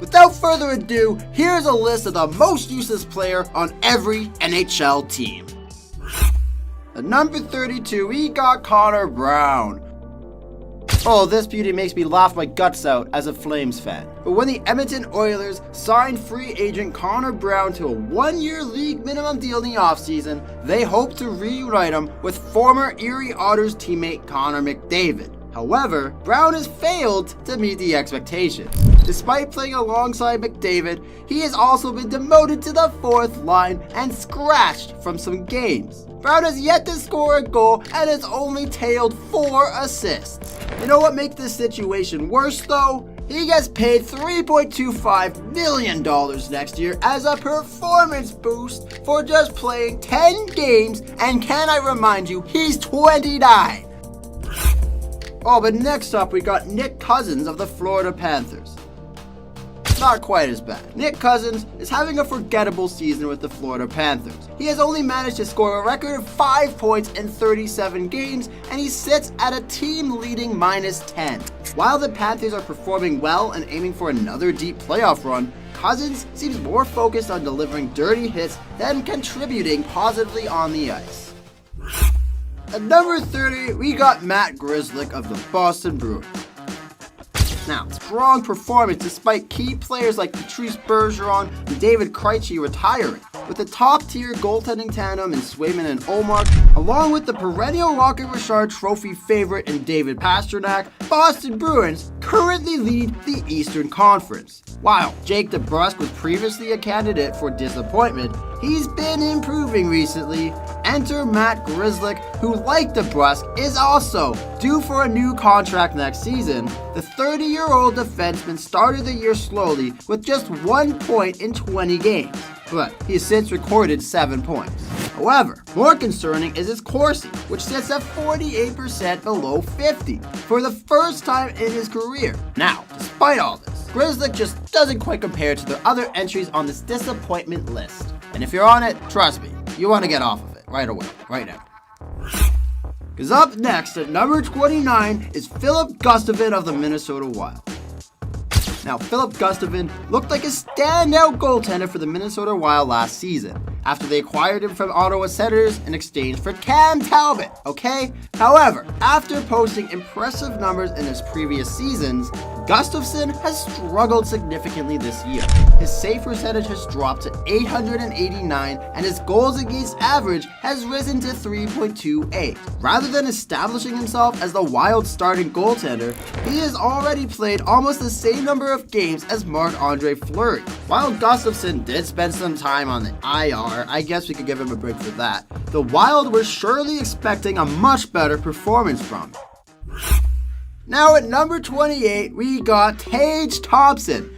Without further ado, here's a list of the most useless player on every NHL team. At number 32, we got Connor Brown. Oh, this beauty makes me laugh my guts out as a Flames fan. But when the Edmonton Oilers signed free agent Connor Brown to a one-year league minimum deal in the offseason, they hope to reunite him with former Erie Otters teammate Connor McDavid. However, Brown has failed to meet the expectations. Despite playing alongside McDavid, he has also been demoted to the fourth line and scratched from some games. Brown has yet to score a goal and has only tailed 4 assists. You know what makes this situation worse though? He gets paid $3.25 million next year as a performance boost for just playing 10 games, and can I remind you, he's 29. Oh, but next up we got Nick Cousins of the Florida Panthers. Not quite as bad. Nick Cousins is having a forgettable season with the Florida Panthers. He has only managed to score a record of 5 points in 37 games, and he sits at a team-leading -10. While the Panthers are performing well and aiming for another deep playoff run, Cousins seems more focused on delivering dirty hits than contributing positively on the ice. At number 30, we got Matt Grzelcyk of the Boston Bruins. Now, strong performance despite key players like Patrice Bergeron and David Krejci retiring. With a top-tier goaltending tandem in Swayman and Ullmark, along with the perennial Rocket Richard Trophy favorite in David Pastrnak, Boston Bruins currently lead the Eastern Conference. While Jake DeBrusk was previously a candidate for disappointment, he's been improving recently. Enter Matt Grzelcyk, who, like DeBrusk, is also due for a new contract next season. The 30-year-old defenseman started the year slowly with just 1 point in 20 games, but he has since recorded 7 points. However, more concerning is his Corsi, which sits at 48% below 50 for the first time in his career. Now, despite all this, Grzelcyk just doesn't quite compare to the other entries on this disappointment list. And if you're on it, trust me, you want to get off of it right away, right now. Because up next at number 29 is Philip Gustafsson of the Minnesota Wild. Now, Philip Gustafsson looked like a standout goaltender for the Minnesota Wild last season, after they acquired him from Ottawa Senators in exchange for Cam Talbot, okay? However, after posting impressive numbers in his previous seasons, Gustafsson has struggled significantly this year. His save percentage has dropped to .889, and his goals against average has risen to 3.28. Rather than establishing himself as the Wild's starting goaltender, he has already played almost the same number of games as Marc-Andre Fleury. While Gustafsson did spend some time on the IR, I guess we could give him a break for that, the Wild were surely expecting a much better performance from him. Now at number 28, we got Tage Thompson.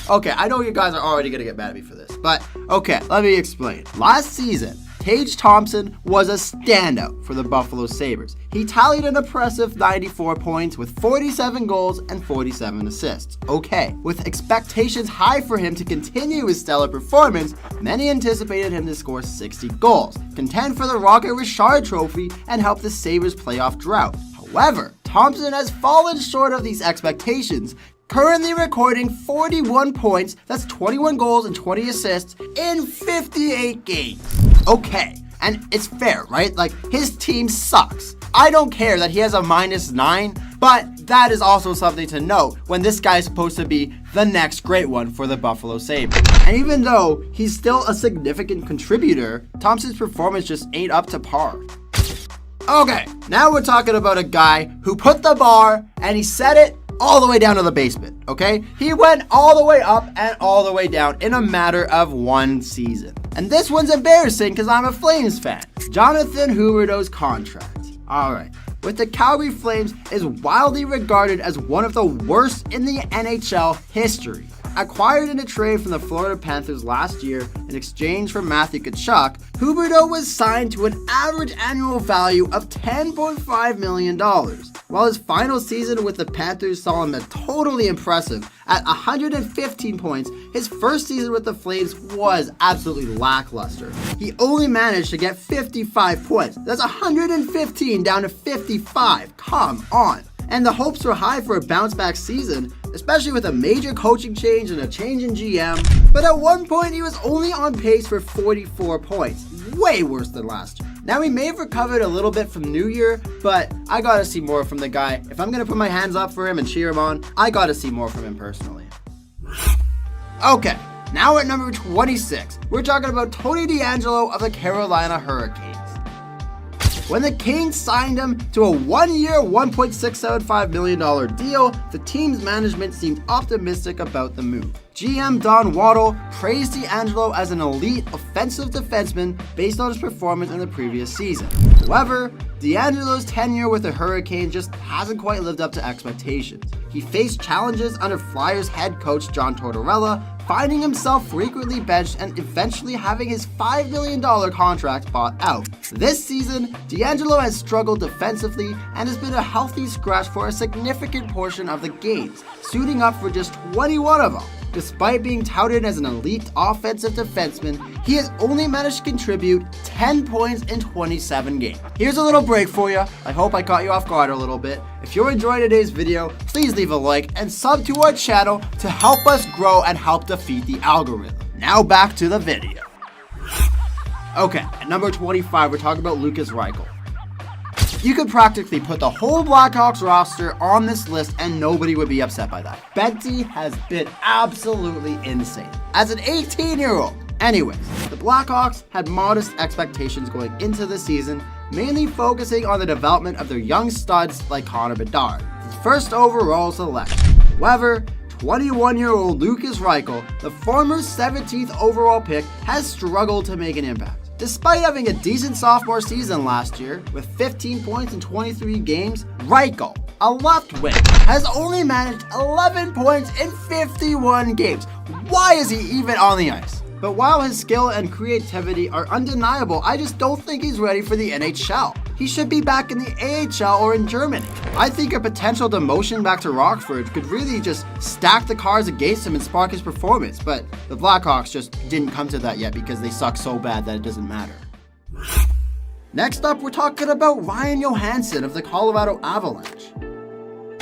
Okay, I know you guys are already going to get mad at me for this, but okay, let me explain. Last season, Tage Thompson was a standout for the Buffalo Sabres. He tallied an impressive 94 points with 47 goals and 47 assists. Okay, with expectations high for him to continue his stellar performance, many anticipated him to score 60 goals, contend for the Rocket Richard Trophy, and help the Sabres' playoff drought. However, Thompson has fallen short of these expectations, currently recording 41 points, that's 21 goals and 20 assists, in 58 games. Okay, and it's fair, right? Like, his team sucks. I don't care that he has a -9, but that is also something to note when this guy is supposed to be the next great one for the Buffalo Sabres. And even though he's still a significant contributor, Thompson's performance just ain't up to par. Okay, now we're talking about a guy who put the bar and he set it all the way down to the basement, okay? He went all the way up and all the way down in a matter of 1 season. And this one's embarrassing because I'm a Flames fan. Jonathan Huberdeau's contract. Alright, with the Calgary Flames is widely regarded as one of the worst in the NHL history. Acquired in a trade from the Florida Panthers last year in exchange for Matthew Tkachuk, Huberdeau was signed to an average annual value of $10.5 million. While his final season with the Panthers saw him totally impressive at 115 points, his first season with the Flames was absolutely lackluster. He only managed to get 55 points. That's 115 down to 55. Come on. And the hopes were high for a bounce-back season, especially with a major coaching change and a change in GM. But at one point, he was only on pace for 44 points, way worse than last year. Now, he may have recovered a little bit from New Year, but I gotta see more from the guy. If I'm gonna put my hands up for him and cheer him on, I gotta see more from him personally. Okay, now at number 26, we're talking about Tony DeAngelo of the Carolina Hurricanes. When the Kings signed him to a one-year, $1.675 million deal, the team's management seemed optimistic about the move. GM Don Waddle praised DeAngelo as an elite offensive defenseman based on his performance in the previous season. However, DeAngelo's tenure with the Hurricanes just hasn't quite lived up to expectations. He faced challenges under Flyers head coach John Tortorella, finding himself frequently benched and eventually having his $5 million contract bought out. This season, DeAngelo has struggled defensively and has been a healthy scratch for a significant portion of the games, suiting up for just 21 of them. Despite being touted as an elite offensive defenseman, he has only managed to contribute 10 points in 27 games. Here's a little break for you. I hope I caught you off guard a little bit. If you're enjoying today's video, please leave a like and sub to our channel to help us grow and help defeat the algorithm. Now back to the video. Okay, at number 25, we're talking about Lukas Reichel. You could practically put the whole Blackhawks roster on this list and nobody would be upset by that. Benty has been absolutely insane as an 18-year-old. Anyways, the Blackhawks had modest expectations going into the season, mainly focusing on the development of their young studs like Connor Bedard, his first overall selection. However, 21-year-old Lukas Reichel, the former 17th overall pick, has struggled to make an impact. Despite having a decent sophomore season last year, with 15 points in 23 games, Reichel, a left wing, has only managed 11 points in 51 games. Why is he even on the ice? But while his skill and creativity are undeniable, I just don't think he's ready for the NHL. He should be back in the AHL or in Germany. I think a potential demotion back to Rockford could really just stack the cards against him and spark his performance, but the Blackhawks just didn't come to that yet because they suck so bad that it doesn't matter. Next up, we're talking about Ryan Johansson of the Colorado Avalanche.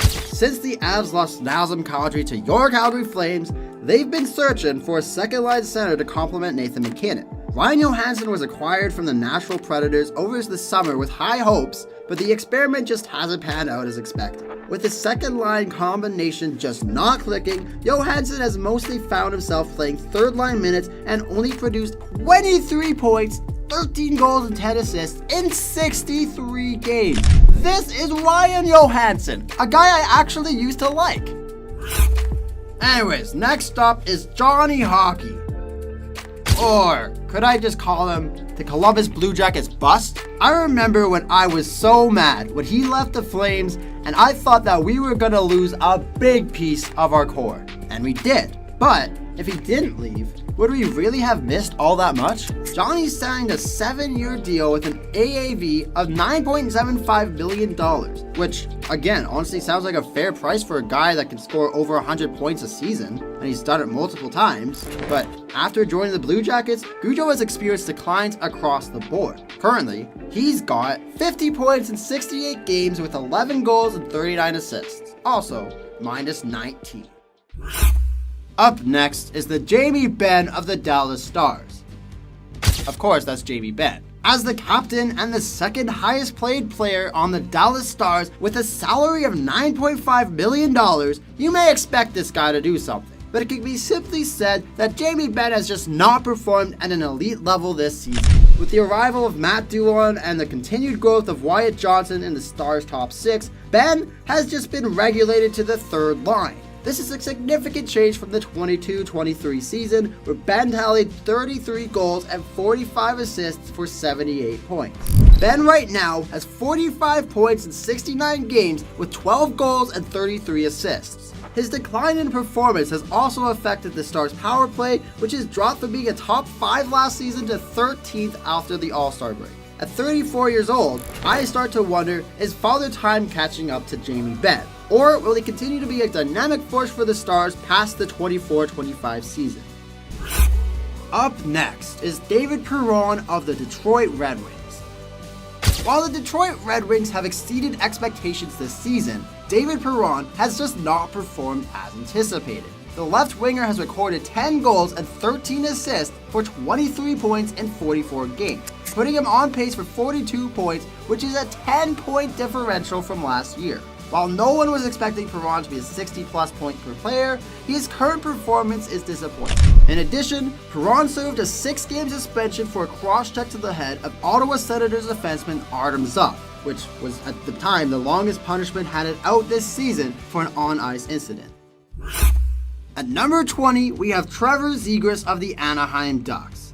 Since the Avs lost Nazem Kadri to your Calgary Flames, they've been searching for a second-line center to complement Nathan MacKinnon. Ryan Johansson was acquired from the Nashville Predators over the summer with high hopes, but the experiment just hasn't panned out as expected. With the second-line combination just not clicking, Johansson has mostly found himself playing third-line minutes and only produced 23 points, 13 goals and 10 assists in 63 games. This is Ryan Johansson, a guy I actually used to like. Anyways, next up is Johnny Hockey. Or could I just call him the Columbus Blue Jackets bust? I remember when I was so mad when he left the Flames and I thought that we were gonna lose a big piece of our core. And we did. But if he didn't leave, would we really have missed all that much? Johnny signed a 7-year deal with an AAV of $9.75 million, which, again, honestly sounds like a fair price for a guy that can score over 100 points a season, and he's done it multiple times. But after joining the Blue Jackets, Gaudreau has experienced declines across the board. Currently, he's got 50 points in 68 games with 11 goals and 39 assists, also minus 19. Up next is the Jamie Benn of the Dallas Stars. Of course, that's Jamie Benn. As the captain and the second highest paid player on the Dallas Stars with a salary of $9.5 million, you may expect this guy to do something. But it can be simply said that Jamie Benn has just not performed at an elite level this season. With the arrival of Matt Dulon and the continued growth of Wyatt Johnson in the Stars' top 6, Benn has just been relegated to the third line. This is a significant change from the 22-23 season, where Benn tallied 33 goals and 45 assists for 78 points. Benn right now has 45 points in 69 games with 12 goals and 33 assists. His decline in performance has also affected the Stars' power play, which has dropped from being a top 5 last season to 13th after the All-Star break. At 34 years old, I start to wonder, is Father Time catching up to Jamie Benn? Or will he continue to be a dynamic force for the Stars past the 24-25 season? Up next is David Perron of the Detroit Red Wings. While the Detroit Red Wings have exceeded expectations this season, David Perron has just not performed as anticipated. The left winger has recorded 10 goals and 13 assists for 23 points in 44 games, putting him on pace for 42 points, which is a 10-point differential from last year. While no one was expecting Perron to be a 60-plus point per player, his current performance is disappointing. In addition, Perron served a 6-game suspension for a cross-check to the head of Ottawa Senators defenseman Artem Zub, which was at the time the longest punishment handed out this season for an on-ice incident. At number 20, we have Trevor Zegras of the Anaheim Ducks.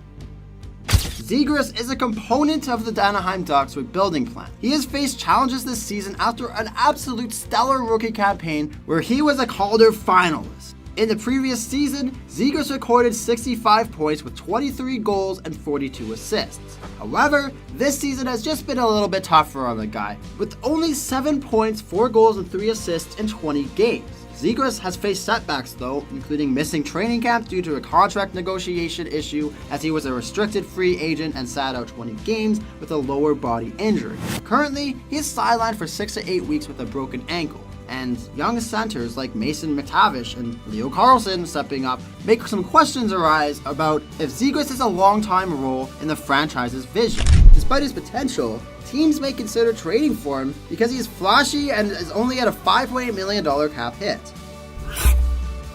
Zegras is a component of the Anaheim Ducks rebuilding plan. He has faced challenges this season after an absolute stellar rookie campaign where he was a Calder finalist. In the previous season, Zegras recorded 65 points with 23 goals and 42 assists. However, this season has just been a little bit tougher on the guy, with only 7 points, 4 goals, and 3 assists in 20 games. Zegras has faced setbacks though, including missing training camp due to a contract negotiation issue as he was a restricted free agent and sat out 20 games with a lower body injury. Currently, he is sidelined for 6 to 8 weeks with a broken ankle, and young centers like Mason McTavish and Leo Carlson stepping up make some questions arise about if Zegras is a long-time role in the franchise's vision. Despite his potential, teams may consider trading for him because he is flashy and is only at a $5.8 million cap hit.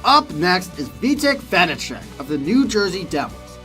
Up next is Vitek Vanacek of the New Jersey Devils.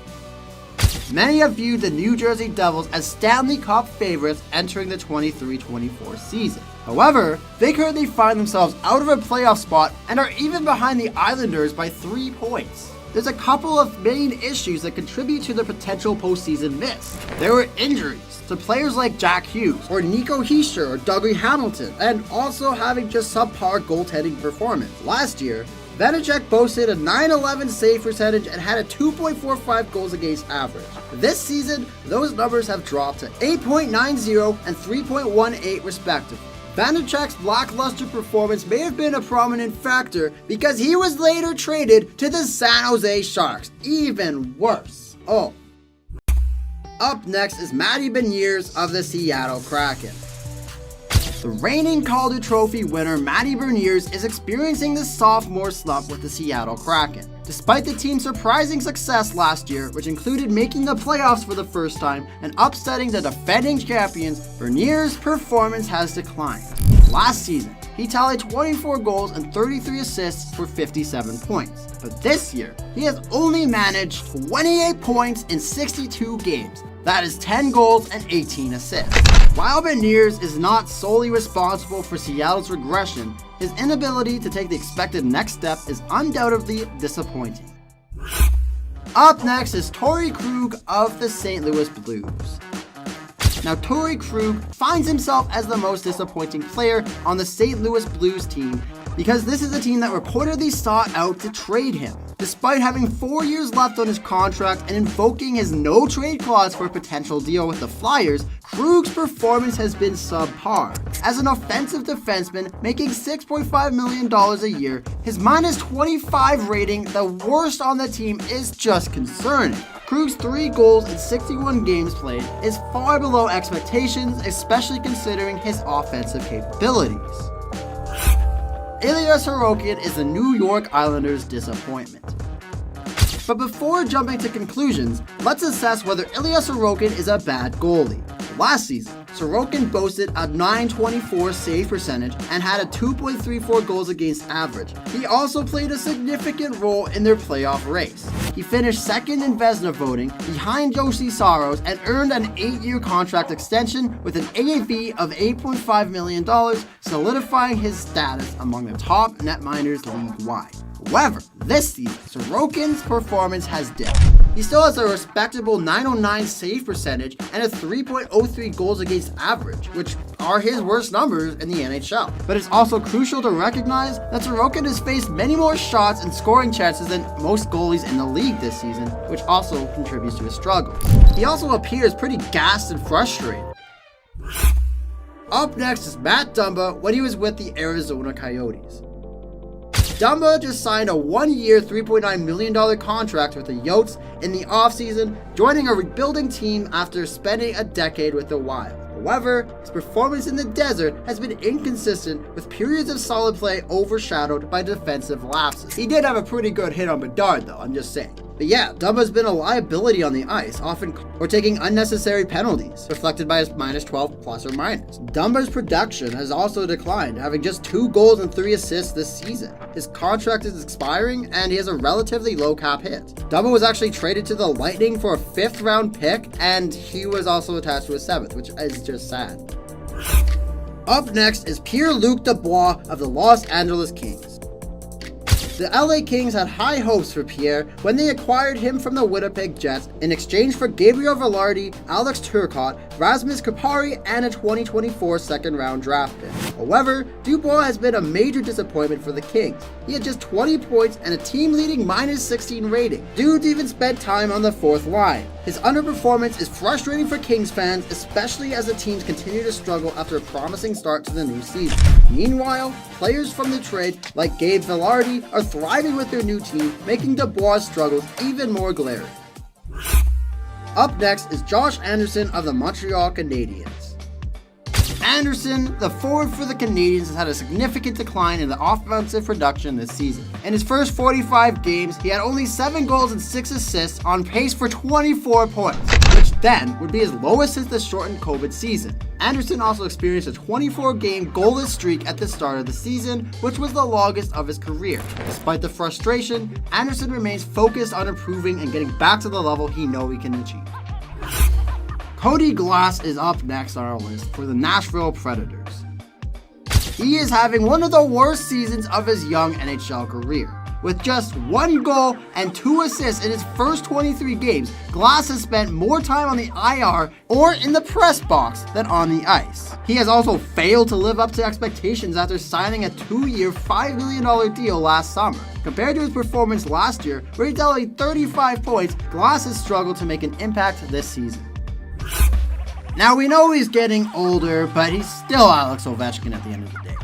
Many have viewed the New Jersey Devils as Stanley Cup favorites entering the 23-24 season. However, they currently find themselves out of a playoff spot and are even behind the Islanders by 3 points. There's a couple of main issues that contribute to the potential postseason miss. There were injuries to players like Jack Hughes or Nico Hischier or Dougie Hamilton, and also having just subpar goaltending performance. Last year, Vanacek boasted a .911 save percentage and had a 2.45 goals against average. This season, those numbers have dropped to 8.90 and 3.18 respectively. Vanacek's lackluster performance may have been a prominent factor because he was later traded to the San Jose Sharks. Even worse. Up next is Matty Beniers of the Seattle Kraken. The reigning Calder Trophy winner Matty Beniers is experiencing the sophomore slump with the Seattle Kraken. Despite the team's surprising success last year, which included making the playoffs for the first time and upsetting the defending champions, Beniers' performance has declined. Last season, he tallied 24 goals and 33 assists for 57 points. But this year, he has only managed 28 points in 62 games. That is 10 goals and 18 assists. While Beniers is not solely responsible for Seattle's regression, his inability to take the expected next step is undoubtedly disappointing. Up next is Torrey Krug of the St. Louis Blues. Now, Torrey Krug finds himself as the most disappointing player on the St. Louis Blues team because this is a team that reportedly sought out to trade him. Despite having 4 years left on his contract and invoking his no-trade clause for a potential deal with the Flyers, Krug's performance has been subpar. As an offensive defenseman making $6.5 million a year, his -25 rating, the worst on the team, is just concerning. Krug's 3 goals in 61 games played is far below expectations, especially considering his offensive capabilities. Ilya Sorokin is the New York Islanders' disappointment. But before jumping to conclusions, let's assess whether Ilya Sorokin is a bad goalie. Last season, Sorokin boasted a .924 save percentage and had a 2.34 goals against average. He also played a significant role in their playoff race. He finished second in Vezina voting behind Josi Saros and earned an 8-year contract extension with an AAV of $8.5 million, solidifying his status among the top netminders league-wide. However, this season, Sorokin's performance has dipped. He still has a respectable .909 save percentage and a 3.03 goals against average, which are his worst numbers in the NHL. But it's also crucial to recognize that Sorokin has faced many more shots and scoring chances than most goalies in the league this season, which also contributes to his struggle. He also appears pretty gassed and frustrated. Up next is Matt Dumba when he was with the Arizona Coyotes. Dumba just signed a 1-year, $3.9 million contract with the Yotes in the offseason, joining a rebuilding team after spending a decade with the Wild. However, his performance in the desert has been inconsistent, with periods of solid play overshadowed by defensive lapses. He did have a pretty good hit on Bedard though, I'm just saying. But yeah, Dumba's been a liability on the ice, often or taking unnecessary penalties, reflected by his -12 plus or minus. Dumba's production has also declined, having just 2 goals and 3 assists this season. His contract is expiring, and he has a relatively low cap hit. Dumba was actually traded to the Lightning for a 5th round pick, and he was also attached to a 7th, which is just sad. Up next is Pierre-Luc Dubois of the Los Angeles Kings. The LA Kings had high hopes for Pierre when they acquired him from the Winnipeg Jets in exchange for Gabriel Vilardi, Alex Turcotte, Rasmus Kupari, and a 2024 second-round draft pick. However, Dubois has been a major disappointment for the Kings. He had just 20 points and a team-leading -16 rating. Dude even spent time on the 4th line. His underperformance is frustrating for Kings fans, especially as the teams continue to struggle after a promising start to the new season. Meanwhile, players from the trade, like Gabe Vilardi, are thriving with their new team, making Dubois' struggles even more glaring. Up next is Josh Anderson of the Montreal Canadiens. Anderson, the forward for the Canadiens, has had a significant decline in the offensive production this season. In his first 45 games, he had only 7 goals and 6 assists, on pace for 24 points, which then would be his lowest since the shortened COVID season. Anderson also experienced a 24-game goalless streak at the start of the season, which was the longest of his career. Despite the frustration, Anderson remains focused on improving and getting back to the level he knows he can achieve. Cody Glass is up next on our list for the Nashville Predators. He is having one of the worst seasons of his young NHL career. With just 1 goal and 2 assists in his first 23 games, Glass has spent more time on the IR or in the press box than on the ice. He has also failed to live up to expectations after signing a 2-year, $5 million deal last summer. Compared to his performance last year, where he tallied 35 points, Glass has struggled to make an impact this season. Now we know he's getting older, but he's still Alex Ovechkin at the end of the day.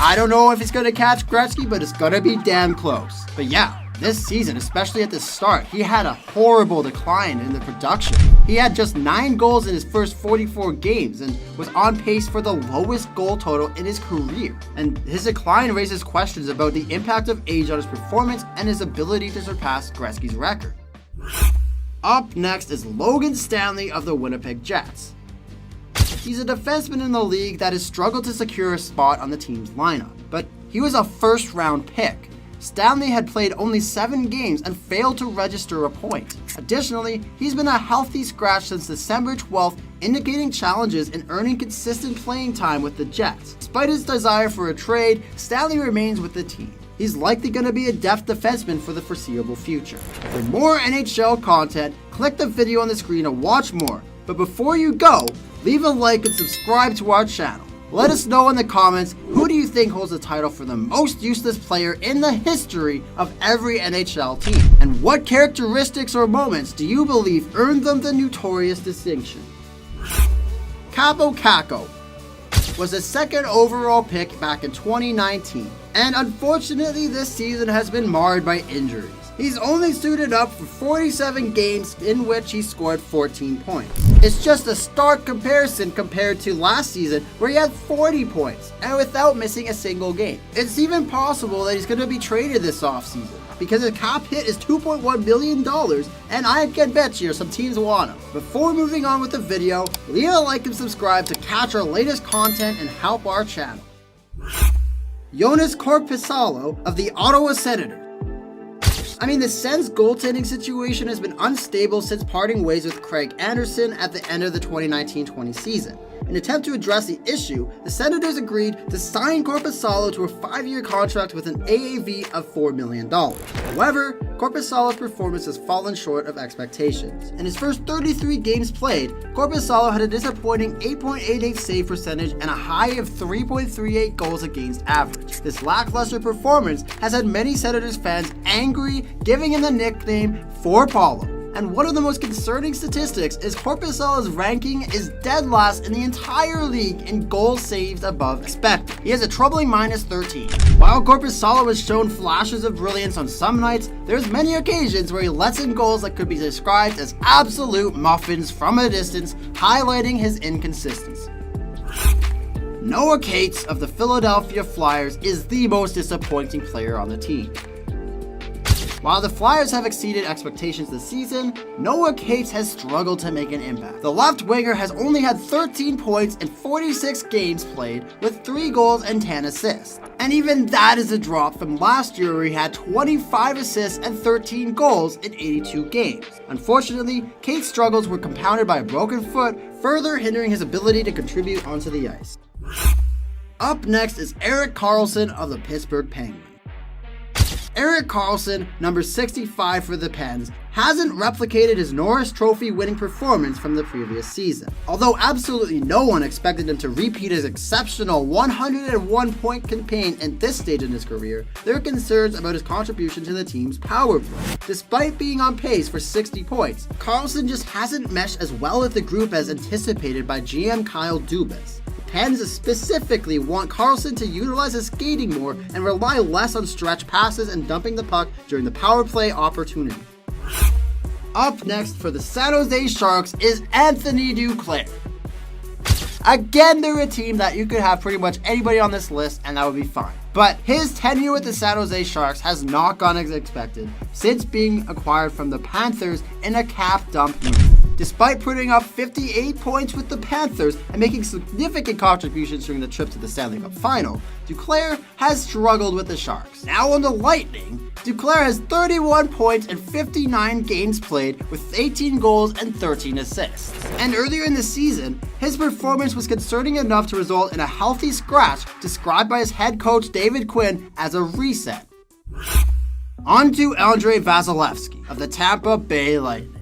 I don't know if he's going to catch Gretzky, but it's going to be damn close. But yeah, this season, especially at the start, he had a horrible decline in the production. He had just 9 goals in his first 44 games and was on pace for the lowest goal total in his career. And his decline raises questions about the impact of age on his performance and his ability to surpass Gretzky's record. Up next is Logan Stanley of the Winnipeg Jets. He's a defenseman in the league that has struggled to secure a spot on the team's lineup, but he was a first-round pick. Stanley had played only 7 games and failed to register a point. Additionally, he's been a healthy scratch since December 12th, indicating challenges in earning consistent playing time with the Jets. Despite his desire for a trade, Stanley remains with the team. He's likely going to be a depth defenseman for the foreseeable future. For more NHL content, click the video on the screen to watch more. But before you go, leave a like and subscribe to our channel. Let us know in the comments, who do you think holds the title for the most useless player in the history of every NHL team? And what characteristics or moments do you believe earned them the notorious distinction? Kaapo Kakko was the 2nd overall pick back in 2019, and unfortunately this season has been marred by injuries. He's only suited up for 47 games in which he scored 14 points. It's just a stark comparison compared to last season where he had 40 points and without missing a single game. It's even possible that he's going to be traded this offseason because his cap hit is $2.1 million, and I can bet you some teams want him. Before moving on with the video, leave a like and subscribe to catch our latest content and help our channel. Joonas Korpisalo of the Ottawa Senators. The Sens goaltending situation has been unstable since parting ways with Craig Anderson at the end of the 2019-20 season. In an attempt to address the issue, the Senators agreed to sign Korpisalo to a 5-year contract with an AAV of $4 million. However, Korpisalo's performance has fallen short of expectations. In his first 33 games played, Korpisalo had a disappointing .888 save percentage and a high of 3.38 goals against average. This lackluster performance has had many Senators fans angry, giving him the nickname 4 Paulo. And one of the most concerning statistics is Korpisala's ranking is dead last in the entire league in goals saved above expected. He has a troubling minus 13. While Korpisala was shown flashes of brilliance on some nights, there's many occasions where he lets in goals that could be described as absolute muffins from a distance, highlighting his inconsistency. Noah Cates of the Philadelphia Flyers is the most disappointing player on the team. While the Flyers have exceeded expectations this season, Noah Cates has struggled to make an impact. The left winger has only had 13 points in 46 games played, with 3 goals and 10 assists. And even that is a drop from last year where he had 25 assists and 13 goals in 82 games. Unfortunately, Cates' struggles were compounded by a broken foot, further hindering his ability to contribute onto the ice. Up next is Erik Karlsson of the Pittsburgh Penguins. Erik Karlsson, number 65 for the Pens, hasn't replicated his Norris Trophy winning performance from the previous season. Although absolutely no one expected him to repeat his exceptional 101-point campaign at this stage in his career, there are concerns about his contribution to the team's power play. Despite being on pace for 60 points, Karlsson just hasn't meshed as well with the group as anticipated by GM Kyle Dubas. Pens specifically want Karlsson to utilize his skating more and rely less on stretch passes and dumping the puck during the power play opportunity. Up next for the San Jose Sharks is Anthony Duclair. Again, they're a team that you could have pretty much anybody on this list and that would be fine. But his tenure with the San Jose Sharks has not gone as expected since being acquired from the Panthers in a cap dump move. Despite putting up 58 points with the Panthers and making significant contributions during the trip to the Stanley Cup Final, Duclair has struggled with the Sharks. Now on the Lightning, Duclair has 31 points in 59 games played with 18 goals and 13 assists. And earlier in the season, his performance was concerning enough to result in a healthy scratch described by his head coach David Quinn as a reset. On to Andrei Vasilevskiy of the Tampa Bay Lightning.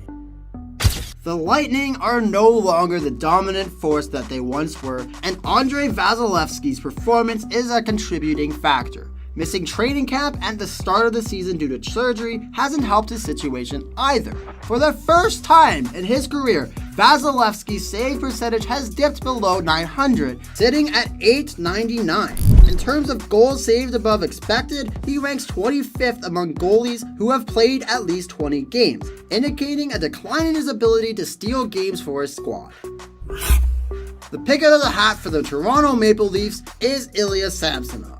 The Lightning are no longer the dominant force that they once were, and Andrei Vasilevskiy's performance is a contributing factor. Missing training camp at the start of the season due to surgery hasn't helped his situation either. For the first time in his career, Vasilevskiy's save percentage has dipped below 900, sitting at 899. In terms of goals saved above expected, he ranks 25th among goalies who have played at least 20 games, indicating a decline in his ability to steal games for his squad. The pick out of the hat for the Toronto Maple Leafs is Ilya Samsonov.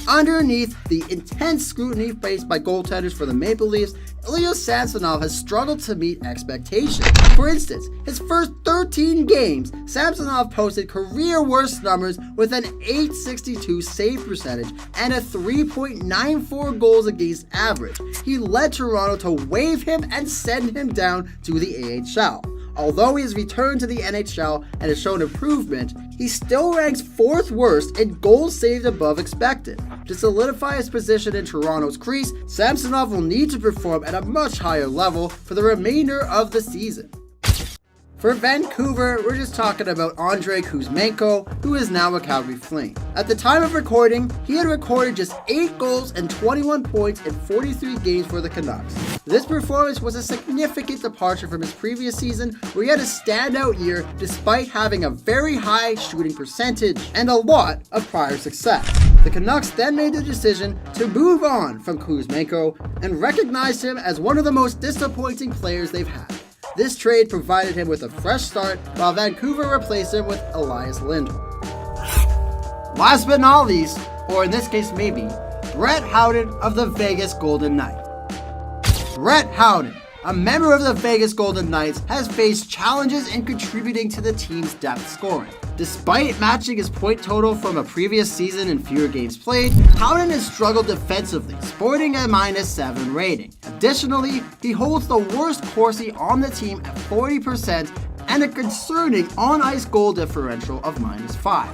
Underneath the intense scrutiny faced by goaltenders for the Maple Leafs, Ilya Samsonov has struggled to meet expectations. For instance, his first 13 games, Samsonov posted career worst numbers with an .862 save percentage and a 3.94 goals against average. He led Toronto to waive him and send him down to the AHL. Although he has returned to the NHL and has shown improvement, he still ranks 4th worst in goals saved above expected. To solidify his position in Toronto's crease, Samsonov will need to perform at a much higher level for the remainder of the season. For Vancouver, we're just talking about Andrei Kuzmenko, who is now a Calgary Flame. At the time of recording, he had recorded just 8 goals and 21 points in 43 games for the Canucks. This performance was a significant departure from his previous season, where he had a standout year despite having a very high shooting percentage and a lot of prior success. The Canucks then made the decision to move on from Kuzmenko and recognized him as one of the most disappointing players they've had. This trade provided him with a fresh start, while Vancouver replaced him with Elias Lindholm. Last but not least, or in this case maybe, Brett Howden of the Vegas Golden Knights. Brett Howden, a member of the Vegas Golden Knights, has faced challenges in contributing to the team's depth scoring. Despite matching his point total from a previous season in fewer games played, Howden has struggled defensively, sporting a -7 rating. Additionally, he holds the worst Corsi on the team at 40% and a concerning on-ice goal differential of -5.